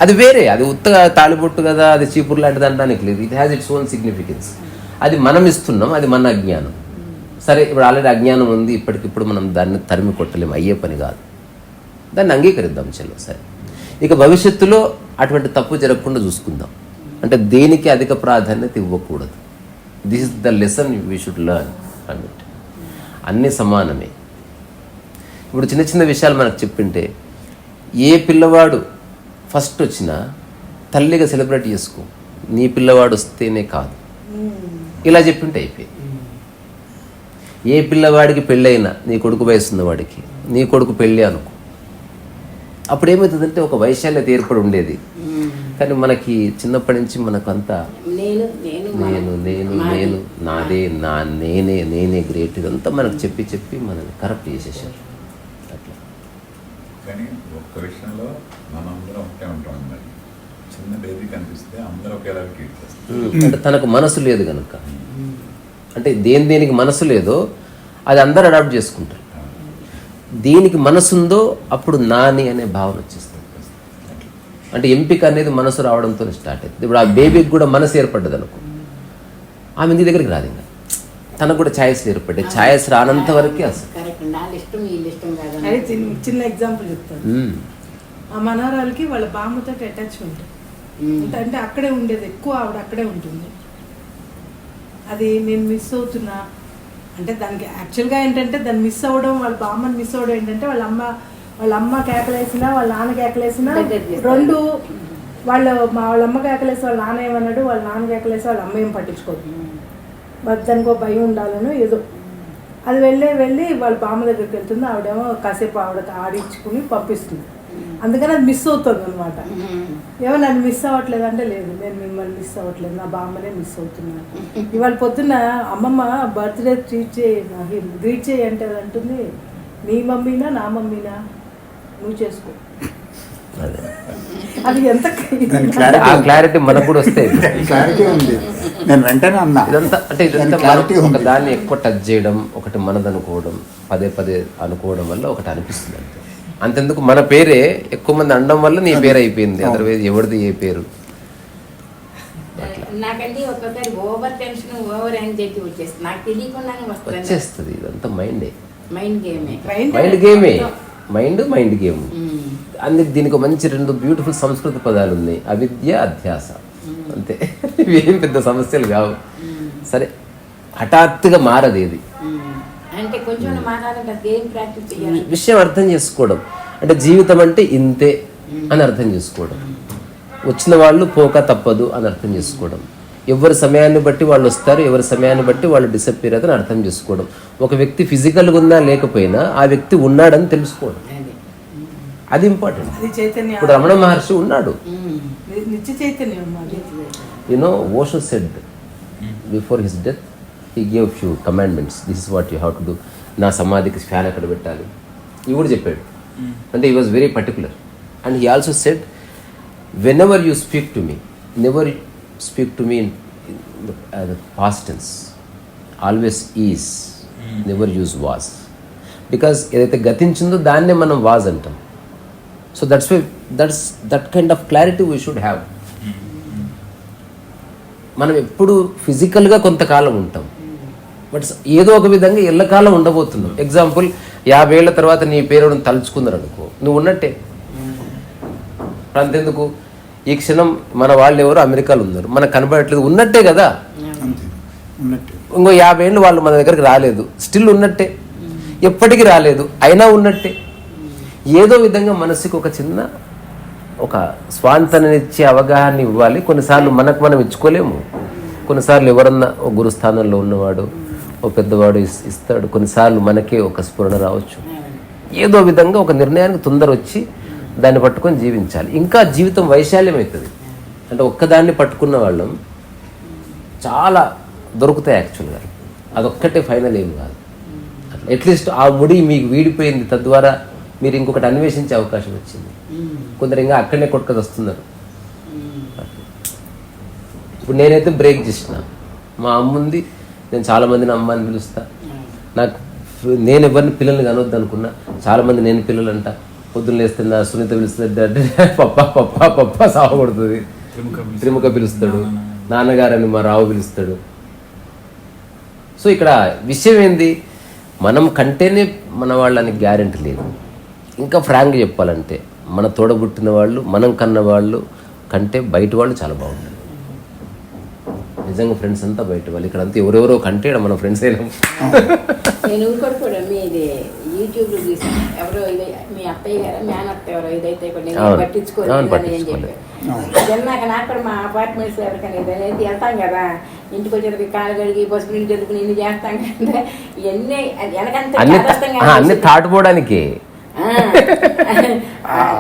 S1: అది వేరే. అది ఉత్తగా తాళిబొట్టు కదా, అది చీపురు లాంటిది అనడానికి లేదు. It has its own significance. అది మనం ఇస్తున్నాం, అది మన అజ్ఞానం. సరే, ఇప్పుడు ఆల్రెడీ అజ్ఞానం ఉంది, ఇప్పటికిప్పుడు మనం దాన్ని తరిమి కొట్టలేము, అయ్యే పని కాదు. దాన్ని అంగీకరిద్దాం, చలో సరే. ఇక భవిష్యత్తులో అటువంటి తప్పు జరగకుండా చూసుకుందాం. అంటే దేనికి అధిక ప్రాధాన్యత ఇవ్వకూడదు. This is the lesson we should learn from it. అన్నీ సమానమే. ఇప్పుడు చిన్న చిన్న విషయాలు మనకు చెప్పింటే, ఏ పిల్లవాడు ఫస్ట్ వచ్చినా తల్లిగా సెలబ్రేట్ చేసుకో, నీ పిల్లవాడు వస్తేనే కాదు, ఇలా చెప్పింటే అయిపోయి. ఏ పిల్లవాడికి పెళ్ళైనా, నీ కొడుకు వయసు ఉన్నవాడికి నీ కొడుకు పెళ్ళి అనుకో. అప్పుడు ఏమవుతుందంటే ఒక వైశాల్యత ఏర్పడి ఉండేది. కానీ మనకి చిన్నప్పటి నుంచి మనకు అంతా నేను నేను నాదే, నేనే గ్రేట్, ఇదంతా మనకు చెప్పి చెప్పి మనల్ని కరప్ట్ చేసేసారు. అట్లా.
S5: కానీ ఒక్క విషయంలో మనందరం ఒకటే ఉంటాం. మరి చిన్న బేబీ కనిపిస్తే అందరూ ఒకేలా ట్రీట్ చేస్తారు.
S1: అంటే తనకు మనసు లేదు కనుక, అంటే దేనికి మనసు లేదో అది అందరూ అడాప్ట్ చేసుకుంటారు. దేనికి మనసు ఉందో అప్పుడు నాని అనే భావన వచ్చేస్తుంది. అంటే ఎంపిక అనేది మనసు రావడంతో స్టార్ట్ అవుతుంది. ఇప్పుడు ఆ బేబీకి కూడా మనసు ఏర్పడ్డది అనుకో, ఆమె నీ దగ్గరికి రాదు, ఇంకా తనకు కూడా ఛాయిస్ ఏర్పడ్డాయి. ఛాయిస్ రానంత వరకే అసలు.
S6: చిన్న ఎగ్జాంపుల్ చెప్తాను. ఆ మనవరాలకి వాళ్ళ బామ్మతో అటాచ్మెంట్ అంటే అక్కడే ఉండేది ఎక్కువ, ఆవిడ అక్కడే ఉంటుంది. అది నేను మిస్ అవుతున్నా అంటే దానికి యాక్చువల్గా ఏంటంటే దాన్ని మిస్ అవ్వడం, వాళ్ళ బామ్మని మిస్ అవ్వడం ఏంటంటే వాళ్ళ అమ్మ కేకలేసినా వాళ్ళ నాన్న కేకలేసినా రెండు, వాళ్ళ అమ్మ కేకలేసి వాళ్ళ నాన్న ఏమన్నాడు, వాళ్ళ నాన్న కేకలేసి వాళ్ళ అమ్మ ఏం పట్టించుకోదు. దానికో భయం ఉండాలను ఏదో. అది వెళ్ళి వాళ్ళ బామ్మ దగ్గరికి వెళ్తుంది. ఆవిడేమో కాసేపు ఆవిడకి ఆడించుకుని పంపిస్తుంది. అందుకని అది మిస్ అవుతుంది అనమాట. ఏమో నన్ను మిస్ అవ్వట్లేదు అంటే, లేదు నేను మిమ్మల్ని మిస్ అవ్వట్లేదు, నా బామ్మనే మిస్ అవుతున్నాను. ఇవాళ పొద్దున్న అమ్మమ్మ బర్త్డే గ్రీట్ చేయి అంటే అంటుంది, నీ మమ్మీనా నా మమ్మీనా నువ్వు చేసుకో. అది ఎంత
S1: క్లారిటీ మనకు కూడా వస్తే
S2: క్లారిటీ ఉంది. నేను వెంటనే అన్నా
S1: ఇదంతా. అంటే ఇదంతా ఒక దాన్ని ఎక్కువ టచ్ చేయడం, ఒకటి మనదనుకోవడం, పదే అనుకోవడం వల్ల ఒకటి అనిపిస్తుంది అంతే. అంతెందుకు మన పేరే ఎక్కువ మంది అనడం వల్ల నీ పేరు అయిపోయింది, అదర్వైజ్ ఎవరిది ఏ పేరు.
S3: నాకంటే ఒక్కొక్కసారి ఓవర్ టెన్షన్, ఓవర్ యాంగ్జైటీ వచ్చేస్తుంది, నాకు తెలియకుండానే
S1: వచ్చేస్తుంది. ఇదంతా మైండ్ గేమ్. అందుకు దీనికి మంచి 2 బ్యూటిఫుల్ సంస్కృత పదాలు ఉన్నాయి, అవిద్య, అధ్యాస. అంతే, ఇవేం పెద్ద సమస్యలు కావు. సరే, హఠాత్తుగా మారదు ఏది. విషయం అర్థం చేసుకోవడం, అంటే జీవితం అంటే ఇంతే అని అర్థం చేసుకోవడం, వచ్చిన వాళ్ళు పోక తప్పదు అని అర్థం చేసుకోవడం, ఎవరి సమయాన్ని బట్టి వాళ్ళు వస్తారు, ఎవరి సమయాన్ని బట్టి వాళ్ళు డిసప్పేర్ అవుతారని అర్థం చేసుకోవడం, ఒక వ్యక్తి ఫిజికల్గా ఉన్నా లేకపోయినా ఆ వ్యక్తి ఉన్నాడని తెలుసుకోవడం, అది ఇంపార్టెంట్. ఇప్పుడు రమణ మహర్షి ఉన్నాడు. Osho said before his death he gave few commandments. This is what you have to do. నా సమాధికి ఫ్యాన్ ఎక్కడ పెట్టాలి ఇవి కూడా చెప్పాడు. అంటే he was very particular. And he also said, whenever you speak to me, never speak to me in the past tense. Always is. Never use was. Because ఏదైతే గతించిందో దాన్నే మనం వాజ్ అంటాం. So that kind of clarity we should have. మనం ఎప్పుడు ఫిజికల్గా కొంతకాలం ఉంటాం, but ఏదో ఒక విధంగా ఎల్లకాలం ఉండబోతున్నాం. ఎగ్జాంపుల్ 50 ఏళ్ల తర్వాత నీ పేరు తలుచుకున్నారు అనుకో, నువ్వు ఉన్నట్టే. అంతెందుకు, ఈ క్షణం మన వాళ్ళు ఎవరు అమెరికాలో ఉన్నారు, మనకు కనబడట్లేదు, ఉన్నట్టే కదా.
S2: అంతే ఉన్నట్టు.
S1: ఇంకో 50 ఏళ్ళు వాళ్ళు మన దగ్గరికి రాలేదు, స్టిల్ ఉన్నట్టే. ఎప్పటికీ రాలేదు, అయినా ఉన్నట్టే. ఏదో విధంగా మనసుకి ఒక చిన్న ఒక స్వాంతననిచ్చే అవగాహన ఇవ్వాలి. కొన్నిసార్లు మనకు మనం ఇచ్చుకోలేము, కొన్నిసార్లు ఎవరన్నా ఒక గురుస్థానంలో ఉన్నవాడు ఒక పెద్దవాడు ఇస్తాడు, కొన్నిసార్లు మనకే ఒక స్ఫురణ రావచ్చు. ఏదో విధంగా ఒక నిర్ణయానికి తొందర వచ్చి దాన్ని పట్టుకొని జీవించాలి. ఇంకా జీవితం వైశాల్యం అవుతుంది. అంటే ఒక్కదాన్ని పట్టుకున్న వాళ్ళం చాలా దొరుకుతాయి యాక్చువల్గా. అదొక్కటే ఫైనల్ ఏం కాదు. అట్లా అట్లీస్ట్ ఆ ముడి మీకు వీడిపోయింది, తద్వారా మీరు ఇంకొకటి అన్వేషించే అవకాశం వచ్చింది. కొందరు ఇంకా అక్కడనే కొట్టుకొని వస్తున్నారు. ఇప్పుడు నేనైతే బ్రేక్ చేసిన, మా అమ్ముంది, నేను చాలామందిని అమ్మ అని పిలుస్తా. నాకు నేను ఎవరిని పిల్లల్ని కనవద్దు అనుకున్నా, చాలామంది నేను పిల్లలు అంట. పొద్దున్న లేస్తున్నా సునీత పిలుస్తుంది అంటే పప్ప పప్ప పప్ప సావ కొడుతుంది. త్రిముఖ పిలుస్తాడు, నాన్నగారని మా రావు పిలుస్తాడు. సో ఇక్కడ విషయం ఏంది, మనం కంటేనే మన వాళ్ళని గ్యారెంటీ లేదు. ఇంకా ఫ్రాంక్గా చెప్పాలంటే మన తోడబుట్టిన వాళ్ళు, మనం కన్న వాళ్ళు కంటే బయట వాళ్ళు చాలా బాగుంటారు. నిజంగా ఫ్రెండ్స్ అంతా బయట వాళ్ళు, ఇక్కడ అంతా ఎవరెవరో కంటే మన ఫ్రెండ్స్ అయినా.
S3: నేను ఇంకోటి కూడా మీది యూట్యూబ్లో చూసాను, ఎవరో ఇది మీ అత్తయ్య గారు మేనత్త ఎవరో ఇదైతే కూడా నేను పట్టించుకోలేదు అని చెప్పారు. జన్నాక నాకు కూడా మా అపార్ట్మెంట్స్ ఎవరికైనా ఇదనేది వెళ్తాం కదా, ఇంటికి వచ్చేది కాలు కడిగి పసుపు నీళ్ళు జరుపుకుని ఇన్ని చేస్తాం కదా, ఇవన్నీ వెనకంతా
S1: అన్ని తాటుపోవడానికి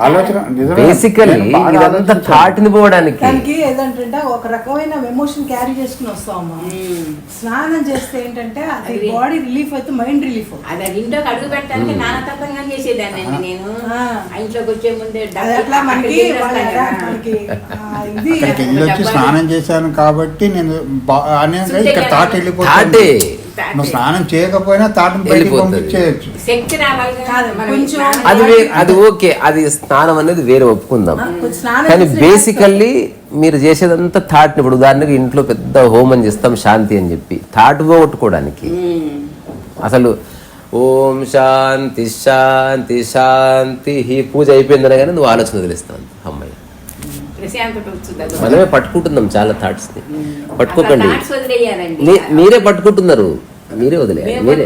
S2: ఆలోచన
S1: బేసికల్లీ ఇదంతా థాట్ని పోవడానికి.
S6: దానికి ఏదంటే ఒక రకమైన ఎమోషన్ క్యారీ చేసుకుని వస్తామమ్మా. స్నానం చేస్తే ఏంటంటే అది బాడీ రిలీఫ్ అయితే మైండ్ రిలీఫ్.
S3: అది ఇంట్లోకి అడుగు పెట్టడానికి నానతత్వంగా చేసేదాన్ని అండి నేను. ఇంట్లోకి వచ్చే ముందే
S6: అట్లా మనకి
S2: వచ్చి స్నానం చేశాను కాబట్టి నేను ఇక్కడ తాట వెళ్ళిపోతాను. నువ్వు స్నానం చేయకపోయినా తాటను బయటికి పంపించేయచ్చు.
S3: శక్తి
S1: అది ఓకే, అది స్నానం అనేది వేరే ఒప్పుకుందాం. కానీ బేసికల్లీ మీరు చేసేదంతా థాట్ని, ఇప్పుడు ఉదాహరణకి ఇంట్లో పెద్ద హోమం చేస్తాం శాంతి అని చెప్పి, థాట్ పోగొట్టుకోవడానికి. అసలు ఓం శాంతి శాంతి శాంతి పూజ అయిపోయిందనే కానీ నువ్వు ఆలోచన వదిలేస్తావు. అమ్మాయి మనమే పట్టుకుంటున్నాం చాలా థాట్స్ ని. పట్టుకోకండి, మీరే పట్టుకుంటున్నారు, మీరే వదిలేయాలి. మీరే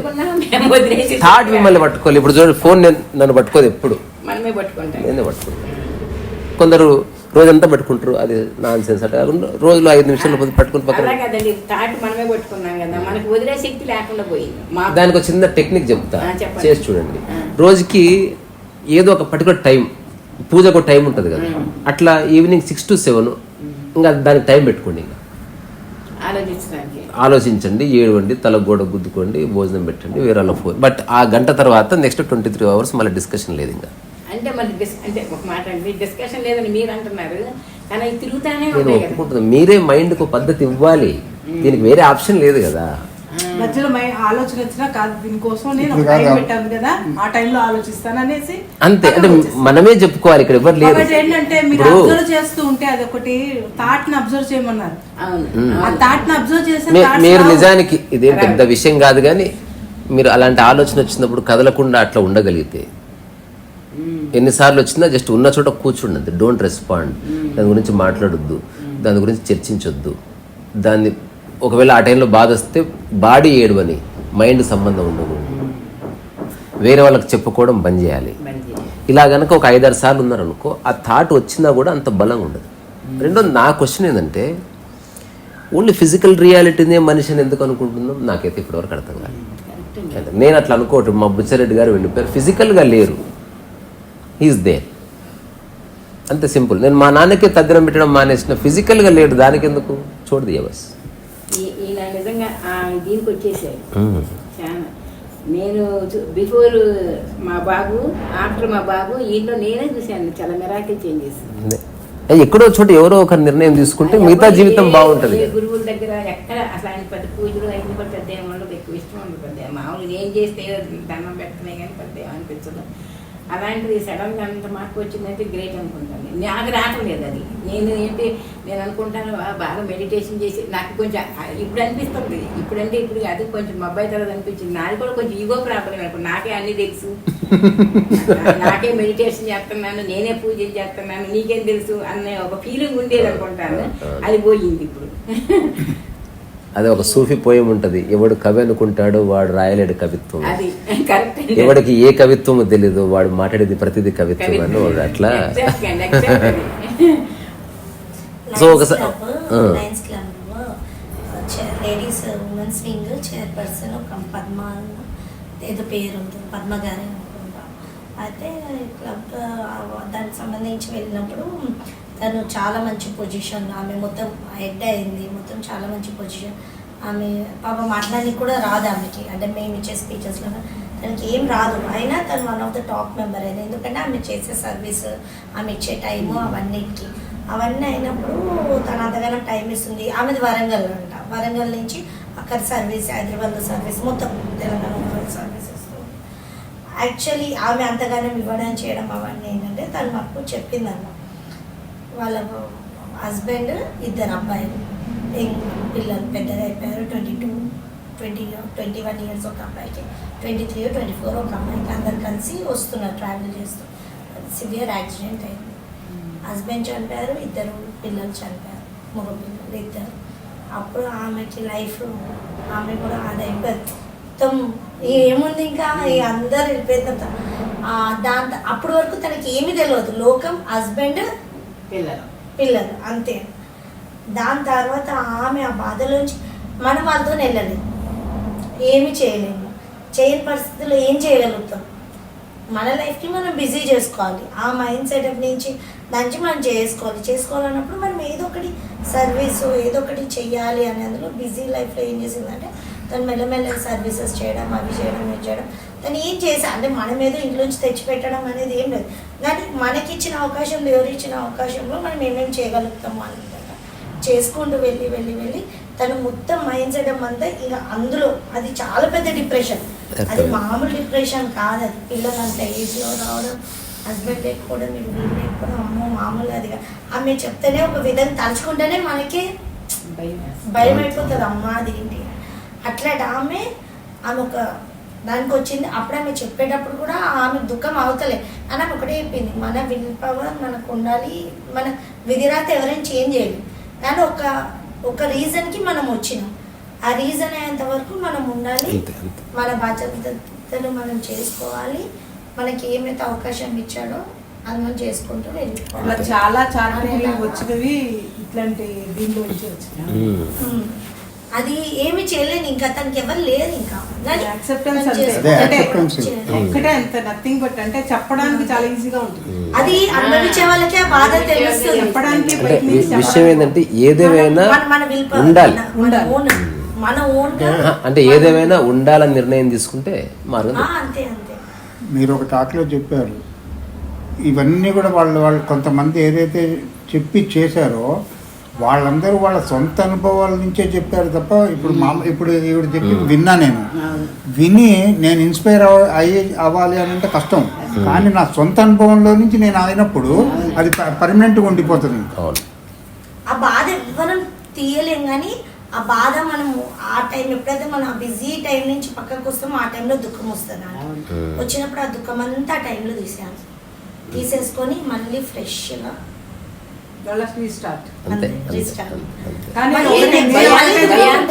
S1: థాట్ మిమ్మల్ని పట్టుకోవాలి. ఇప్పుడు చూడండి, ఫోన్ నన్ను పట్టుకోదు, ఎప్పుడు నేనే పట్టుకుంటాను. కొందరు రోజంతా పట్టుకుంటారు, అది నాన్ సెన్స్. అట్లా రోజులో 5 నిమిషాలు పట్టుకుని పక్కన. దానికి ఒక చిన్న టెక్నిక్ చెప్తా, చేసి చూడండి. రోజుకి ఏదో ఒక పర్టికులర్ టైం, పూజకు టైం ఉంటుంది కదా, అట్లా ఈవినింగ్ 6 to 7 ఇంకా దానికి టైం పెట్టుకోండి. ఇంకా ఆలోచించండి, ఏడవండి, తల గోడ గుద్దుకోండి, భోజనం పెట్టండి, వేరే ఫోన్. బట్ ఆ గంట తర్వాత నెక్స్ట్ 23 hours మళ్ళీ డిస్కషన్ లేదు. ఇంకా
S3: అంటే అంటే ఒక మాట అండి, డిస్కషన్ లేదని మీరు అంటున్నారు, కానీ తిరుగుతానే
S1: నేను ఒప్పుకుంటున్నాను. మీరే మైండ్కి ఒక పద్ధతి ఇవ్వాలి, దీనికి వేరే ఆప్షన్ లేదు కదా.
S6: మధ్యలో ఆలోచన వచ్చినా కాదు, దీనికోసం నేను ఒక టైం పెట్టాను కదా, ఆ టైంలో ఆలోచిస్తాను అనేసి
S1: అంతే. అంటే మనమే చెప్పుకోవాలి, ఇక్కడ ఎవరు లేదు.
S6: ఏంటంటే మీరు అబ్జర్వ్ చేస్తూ ఉంటే అదొకటి థాట్ ని అబ్జర్వ్ చేయమన్నారు. ఆ థాట్ ని అబ్జర్వ్ చేసే
S1: మీరు నిజానికి ఇదేం పెద్ద విషయం కాదు, కానీ మీరు అలాంటి ఆలోచన వచ్చినప్పుడు కదలకుండా అట్లా ఉండగలిగితే, ఎన్నిసార్లు వచ్చినా జస్ట్ ఉన్న చోట కూర్చుండదు, డోంట్ రెస్పాండ్. దాని గురించి మాట్లాడొద్దు, దాని గురించి చర్చించొద్దు. దాన్ని ఒకవేళ ఆ టైంలో బాధ వస్తే బాడీ ఏడవని, మైండ్ సంబంధం ఉండదు. వేరే వాళ్ళకి చెప్పుకోవడం బంద్ చేయాలి. ఇలా కనుక ఒక 5-6 సార్లు ఉన్నారనుకో, ఆ థాట్ వచ్చినా కూడా అంత బలంగా ఉండదు. రెండోది నా క్వశ్చన్ ఏంటంటే, ఓన్లీ ఫిజికల్ రియాలిటీనే మనిషిని ఎందుకు అనుకుంటున్నాం నాకైతే ఇప్పటివరకు అర్థం కాదు. నేను అట్లా అనుకోవటం, మా బుచ్చిరెడ్డి గారు వెళ్ళిపోయారు, ఫిజికల్గా లేరు, హీఈస్ దేర్, అంతే సింపుల్. నేను మా నాన్నకే తద్దినం పెట్టడం మానేసిన, ఫిజికల్గా లేడు, దానికి ఎందుకు చూడదు. యవస్
S3: ఈయన నిజంగా దీనికి వచ్చేసారు చాలా. నేను బిఫోర్ మా బాబు, ఆఫ్టర్ మా బాబు, ఈయనలో నేనే చూశాను చాలా మిరాకిల్ చేంజెస్.
S1: ఎక్కడో చోట ఎవరో ఒక నిర్ణయం తీసుకుంటే మిగతా జీవితం బాగుంటది
S3: ఏ
S1: కదా.
S3: గురువుల దగ్గర ఎక్కడ అసలు ఆయన పెద్ద పూజలు అయిన కూడా పెద్ద ఏమి ఉండదు, ఎక్కువ ఇష్టం ఉండదు పెద్ద. మామూలుగా ఏం చేస్తే దండం పెట్టమే కానీ పెద్ద ఏమనిపించదు. అలాంటిది సడన్ గా అంత మార్పు వచ్చిందంటే గ్రేట్ అనుకుంటాను. నాకు రావటం లేదు అది. నేను అనుకుంటాను బాగా మెడిటేషన్ చేసి నాకు కొంచెం ఇప్పుడు అనిపిస్తుంది. ఇప్పుడంటే ఇప్పుడు అది కొంచెం అబ్బాయి తర్వాత అనిపించింది. నాది కూడా కొంచెం ఈగో ప్రాబ్లం అనుకో. నాకే అన్ని తెలుసు, నాకే మెడిటేషన్ చేస్తున్నాను, నేనే పూజలు చేస్తున్నాను, నీకేం తెలుసు అనే ఒక ఫీలింగ్ ఉండేది అనుకుంటాను. అది పోయింది ఇప్పుడు.
S1: అదే ఒక సూఫీ పోయం ఉంటది, ఎవడు కవి అనుకుంటాడో వాడు రాయలేడు కవిత్వం,
S3: అది కరెక్ట్.
S1: ఎవడికి ఏ కవిత్వము తెలీదు వాడు మాట్లాడేది ప్రతిదీ కవిత్వం అని వాడు అట్లా. సో ఒకసారి
S7: Lions club ladies women's wing chairperson ఒక పద్మ ఏదో పేరు ఉంటుంది, పద్మ గారే అనుకుంటా. అయితే క్లబ్ దానికి సంబంధించి వెళ్ళినప్పుడు తను చాలా మంచి పొజిషన్, ఆమె మొత్తం హెడ్ అయింది, మొత్తం చాలా మంచి పొజిషన్. ఆమె పాప మాట్లాడడానికి కూడా రాదు ఆమెకి, అంటే మేము ఇచ్చే స్పీచెస్లో తనకి ఏం రాదు. అయినా తను one of the top member అయింది. ఎందుకంటే ఆమె చేసే సర్వీస్, ఆమె ఇచ్చే టైము అవన్నీ అయినప్పుడు తను అంతగానో టైం ఇస్తుంది. ఆమెది వరంగల్ అంట, వరంగల్ నుంచి అక్కడ సర్వీస్, హైదరాబాద్లో సర్వీస్, మొత్తం తెలంగాణ సర్వీస్ ఇస్తుంది. యాక్చువల్లీ ఆమె అంతగానో ఇవ్వడం చేయడం అవన్నీ ఏంటంటే తను మాకు చెప్పిందన్న, వాళ్ళ హస్బెండ్ ఇద్దరు అబ్బాయిలు, పిల్లలు పెద్దగా అయిపోయారు. 21 ఇయర్స్ ఒక అబ్బాయికి, 23 or 24 ఒక అమ్మాయికి. అందరు కలిసి వస్తున్నారు ట్రావెల్ చేస్తూ. సివియర్ యాక్సిడెంట్ అయింది. హస్బెండ్ చనిపోయారు, ఇద్దరు పిల్లలు చనిపోయారు, మగ పిల్లలు ఇద్దరు. అప్పుడు ఆమెకి లైఫ్, ఆమె కూడా అది అయిపోయింది మొత్తం. ఏముంది ఇంకా అందరు వెళ్ళిపోయిందంత. దాంతో అప్పటి వరకు తనకి ఏమీ తెలియదు, లోకం, హస్బెండ్, పిల్లలు అంతే. దాని తర్వాత ఆమె ఆ బాధలోంచి మనం వాళ్ళతో వెళ్ళలేదు, ఏమి చేయలేము, చేయని పరిస్థితుల్లో ఏం చేయగలుగుతాం. మన లైఫ్కి మనం బిజీ చేసుకోవాలి. ఆ మైండ్ సెటప్ నుంచి మనం చేసుకోవాలన్నప్పుడు మనం ఏదో ఒకటి సర్వీసు ఏదో ఒకటి చెయ్యాలి అని అందులో బిజీ లైఫ్లో ఏం చేసిందంటే తను మెల్లమెల్లగా సర్వీసెస్ చేయడం, అవి చేయడం, ఇవి చేయడం. తను ఏం చేసా అంటే మనం ఏదో ఇంట్లోంచి తెచ్చిపెట్టడం అనేది ఏం లేదు, కానీ మనకిచ్చిన అవకాశంలో, ఎవరు ఇచ్చిన అవకాశంలో మనం ఏమేమి చేయగలుగుతాము అని చేసుకుంటూ వెళ్ళి తను మొత్తం మైండ్ సెటప్ అంతా ఇక అందులో. అది చాలా పెద్ద డిప్రెషన్, అది మామూలు డిప్రెషన్ కాదు. అది పిల్లలు అంత ఏజ్లో రావడం, హస్బెండ్ లేకపోవడం, వీళ్ళు లేకపోవడం, అమ్మో మామూలు అది. ఆమె చెప్తేనే ఒక విధంగా తలుచుకుంటేనే మనకి భయం అయిపోతుంది, అమ్మ అది ఏంటి అట్లాంటి ఆమె ఒక దానికి వచ్చింది. అప్పుడు ఆమె చెప్పేటప్పుడు కూడా ఆమె దుఃఖం అవుతలే అని ఆమె ఒకటే చెప్పింది, మన విల్ పవర్ మనకు ఉండాలి, మన విధిరాత ఎవరైనా చేంజ్ చేయాలి, కానీ ఒక రీజన్కి మనం వచ్చినాం, ఆ రీజన్ అయ్యేంత వరకు మనం ఉండాలి, మన బాధ్యతలు మనం చేసుకోవాలి, మనకి ఏమైతే అవకాశం ఇచ్చాడో అది మనం చేసుకుంటూ వెళ్ళిపోవాలి.
S6: చాలా వచ్చినవి ఇట్లాంటి దీంట్లో వచ్చి వచ్చినాయి.
S7: అది ఏమి చేయలేదు, ఇంకా తనకి ఎవరు లేరు, ఇంకా
S6: ఒక్కటే అంత నథింగ్ బట్ అంటే చెప్పడానికి చాలా ఈజీగా ఉంటుంది.
S7: అది అనుభవించే వాళ్ళకి ఆ బాధ తెలుస్తుంది.
S6: చెప్పడానికి
S1: విషయం ఏంటంటే ఏదేమైనా ఉండాలి,
S7: మన ఓన్
S1: అంటే ఏదేమైనా ఉండాలని నిర్ణయం తీసుకుంటే మార్గం.
S7: అంతే.
S2: మీరు ఒక టాక్లో చెప్పారు, ఇవన్నీ కూడా వాళ్ళు కొంతమంది ఏదైతే చెప్పి చేశారో వాళ్ళందరూ వాళ్ళ సొంత అనుభవాల నుంచే చెప్పారు తప్ప ఇప్పుడు ఈవిడ చెప్పి విన్నా, విని నేను ఇన్స్పైర్ అవ్వాలి అని అంటే కష్టం, కానీ నా సొంత అనుభవంలో నుంచి నేను అయినప్పుడు అది పర్మనెంట్గా ఉండిపోతుంది.
S7: ఆ బాధ మనం తీయలేం, కానీ ఆ బాధ మనము ఆ టైం ఎప్పుడైతే మనం బిజీ టైం నుంచి పక్కకు వస్తామో ఆ టైంలో దుఃఖం వస్తుంది. వచ్చినప్పుడు ఆ దుఃఖం అంతా ఆ టైంలో తీసేసుకొని మళ్ళీ ఫ్రెష్గా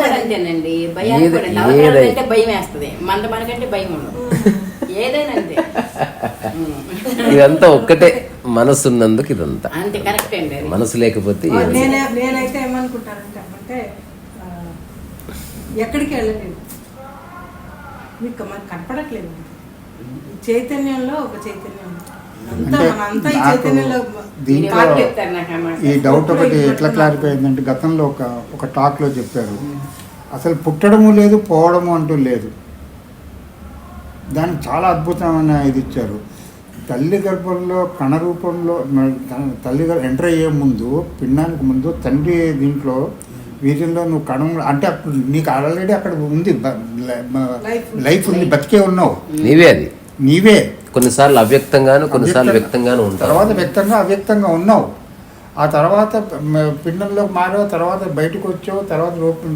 S3: అంతేనండి. భయానికి భయం వేస్తుంది, మనకంటే భయం ఉండదు, ఏదైనా అంతే.
S1: ఇదంతా ఒక్కటే మనసు ఉన్నందుకు ఇదంతా
S3: అంతే, కరెక్ట్ అండి.
S1: మనసు లేకపోతే
S6: నేనైతే ఏమనుకుంటానంటే అంటే ఎక్కడికి వెళ్ళలేదు, మీకు మనకు కనపడట్లేదు, చైతన్యంలో ఒక చైతన్యం.
S2: దీంట్లో ఈ డౌట్ ఒకటి ఎట్లా క్లారిఫై అయిందంటే, గతంలో ఒక టాక్లో చెప్పారు, అసలు పుట్టడము లేదు పోవడము అంటూ లేదు, దానికి చాలా అద్భుతమైన ఇది ఇచ్చారు. తల్లి గర్భంలో కణ రూపంలో తల్లి ఎంటర్ అయ్యే ముందు, పిండానికి ముందు తండ్రి దీంట్లో వీరిలో నువ్వు కణం అంటే అప్పుడు నీకు ఆల్రెడీ అక్కడ ఉంది, లైఫ్ ఉంది, బతికే ఉన్నావు,
S1: నీవే అది.
S2: నీవే.
S1: కొన్నిసార్లు అవ్యక్తంగాను, కొన్నిసార్లు వ్యక్తంగాను ఉంటావు.
S2: తర్వాత వ్యక్తంగా అవ్యక్తంగా ఉన్నావు. ఆ తర్వాత పిండంలో మారావు, తర్వాత బయటకు వచ్చావు, తర్వాత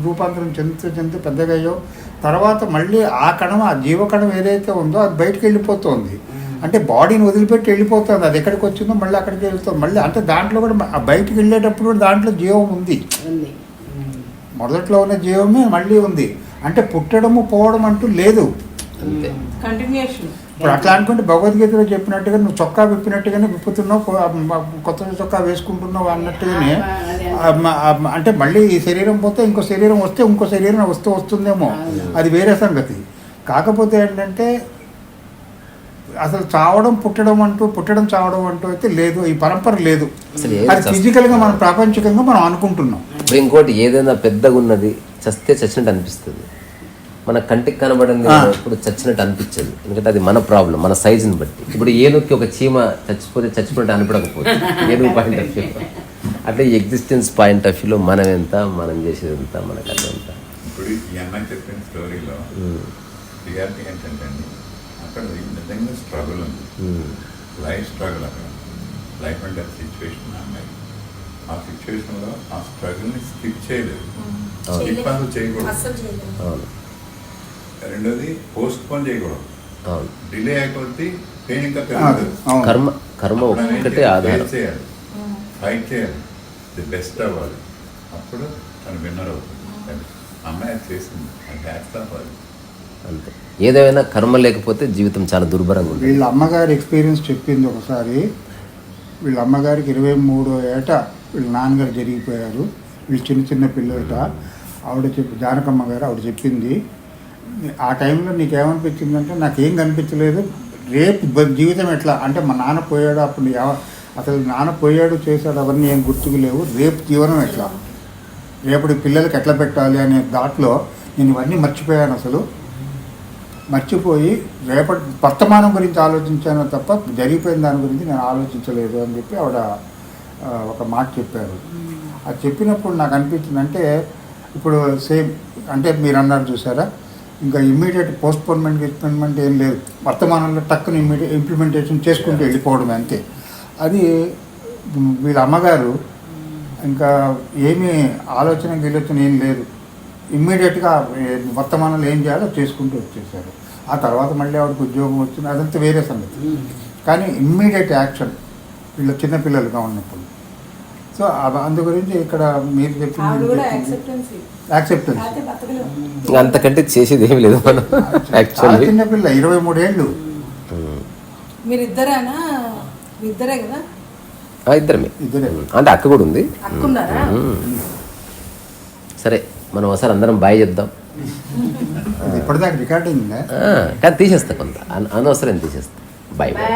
S2: రూపాంతరం చెందుతూ పెద్దగా అయ్యావు. తర్వాత మళ్ళీ ఆ కణం, ఆ జీవకణం ఏదైతే ఉందో అది బయటకు వెళ్ళిపోతుంది. అంటే బాడీని వదిలిపెట్టి వెళ్ళిపోతుంది. అది ఎక్కడికి వచ్చిందో మళ్ళీ అక్కడికి వెళ్తుంది. మళ్ళీ అంటే దాంట్లో కూడా బయటికి వెళ్ళేటప్పుడు కూడా దాంట్లో జీవం ఉంది. మొదట్లో ఉన్న జీవమే మళ్ళీ ఉంది. అంటే పుట్టడము పోవడం అంటూ లేదు.
S6: కంటిన్యూషన్.
S2: ఇప్పుడు అట్లా అనుకుంటే భగవద్గీతలో చెప్పినట్టుగా నువ్వు చొక్కా విప్పినట్టుగానే విప్పుతున్నావు, కొత్త చొక్కా వేసుకుంటున్నావు అన్నట్టుగానే. అంటే మళ్ళీ ఈ శరీరం పోతే ఇంకో శరీరం వస్తే ఇంకో శరీరం వస్తుందేమో, అది వేరే సంగతి. కాకపోతే ఏంటంటే అసలు చావడం పుట్టడం చావడం అంటూ అయితే లేదు, ఈ పరంపర లేదు. అది ఫిజికల్గా మనం ప్రాపంచికంగా మనం అనుకుంటున్నాం.
S1: ఇప్పుడు ఇంకోటి, ఏదైనా పెద్దగా ఉన్నది చస్తే చచ్చినట్టు అనిపిస్తుంది, మన కంటికి కనబడింది ఇప్పుడు చచ్చినట్టు అనిపించదు. ఎందుకంటే అది మన ప్రాబ్లం, మన సైజుని బట్టి. ఇప్పుడు ఏనుగుకి ఒక చీమ చచ్చిపోతే అనిపడకపోతే ఏనుగు పాయింట్ ఆఫ్ వ్యూ, అట్లా ఈ ఎగ్జిస్టెన్స్ పాయింట్ ఆఫ్ వ్యూలో మనం ఎంత, మనం చేసేది ఎంత, మనకు అది ఎంత.
S5: ఇప్పుడు ఈ అమ్మాయి చెప్పిన స్టోరీలో రియాలిటీ ఏంటంటే అండి, అక్కడ నిజంగా స్ట్రగుల్ ఉంది, లైఫ్ స్ట్రగుల్. అక్కడ లైఫ్ అండ్ డెత్ సిచ్యువేషన్ అమ్మాయి. ఆ సిచ్యువేషన్లో ఆ స్ట్రగుల్ని స్కిప్ చేయలేదు, స్కిప్ అసలు చేయకూడదు. రెండోది పోస్ట్ పోన్ చేయకూడదు, డిలే అయిపోతే పెయిన్ ఇంకా పెరుగుతుంది.
S1: కర్మ ఒక్కటే ఆధారం.
S5: చేయాలి, ఫైట్ చేయాలి, ది బెస్ట్ అవ్వాలి, అప్పుడు తను విన్నర్ అవుతుంది. అమ్మాయి అది చేసింది, అది హ్యాట్స్ ఆఫ్ అది.
S1: అంతే. ఏదైనా కర్మ లేకపోతే జీవితం చాలా దుర్భరంగా ఉంటుంది.
S2: వీళ్ళ అమ్మగారి ఎక్స్పీరియన్స్ చెప్పింది ఒకసారి. వీళ్ళ అమ్మగారికి 23వ ఏట వీళ్ళ నాన్నగారు జరిగిపోయారు. వీళ్ళు చిన్న పిల్లలట. ఆవిడ జానకమ్మ గారు ఆవిడ చెప్పింది, ఆ టైంలో నీకేమనిపించిందంటే నాకేం కనిపించలేదు, రేపు జీవితం ఎట్లా అంటే మా నాన్న పోయాడు, అప్పుడు అసలు నాన్న పోయాడు చేశాడు అవన్నీ ఏం గుర్తుకు లేవు, రేపు జీవనం ఎట్లా, రేపటి పిల్లలకి ఎట్లా పెట్టాలి అనే దాంట్లో నేను ఇవన్నీ మర్చిపోయాను. అసలు మర్చిపోయి రేపటి వర్తమానం గురించి ఆలోచించాను తప్ప జరిగిపోయిన దాని గురించి నేను ఆలోచించలేదు అని చెప్పి ఆవిడ ఒక మాట చెప్పారు. అది చెప్పినప్పుడు నాకు అనిపించింది, అంటే ఇప్పుడు సేమ్ అంటే మీరు అన్నారు చూసారా, ఇంకా ఇమ్మీడియట్ పోస్ట్పోన్మెంట్ ఏం లేదు, వర్తమానంలో టక్కుని ఇంప్లిమెంటేషన్ చేసుకుంటూ వెళ్ళిపోవడం అంతే. అది వీళ్ళ అమ్మగారు ఇంకా ఏమీ ఆలోచన ఏం లేదు, ఇమ్మీడియట్గా వర్తమానంలో ఏం చేయాలో చేసుకుంటూ వచ్చేసారు. ఆ తర్వాత మళ్ళీ ఆవిడకి ఉద్యోగం వచ్చింది, అదంతా వేరే సంగతి. కానీ ఇమ్మీడియట్ యాక్షన్ వీళ్ళ చిన్నపిల్లలుగా ఉన్నప్పుడు. సో అందు గురించి ఇక్కడ మీరు చెప్పింది యాక్సెప్టెన్స్.
S1: అంతకంటే చేసేది ఏమి లేదు మనం.
S2: చాలా చిన్నపిల్ల, 23 ఏళ్ళు.
S6: మీరిద్దరేనా? ఇద్దరే కదా?
S1: ఇద్దరే. అంటే అక్క కూడా ఉంది. సరే, మనం ఒకసారి అందరం బాయ్ చెప్దాం.
S2: ఇప్పటిదాకా రికార్డింగ్
S1: కానీ తీసేస్తా, కొంత అనవసరం తీసేస్తా. Bye bye.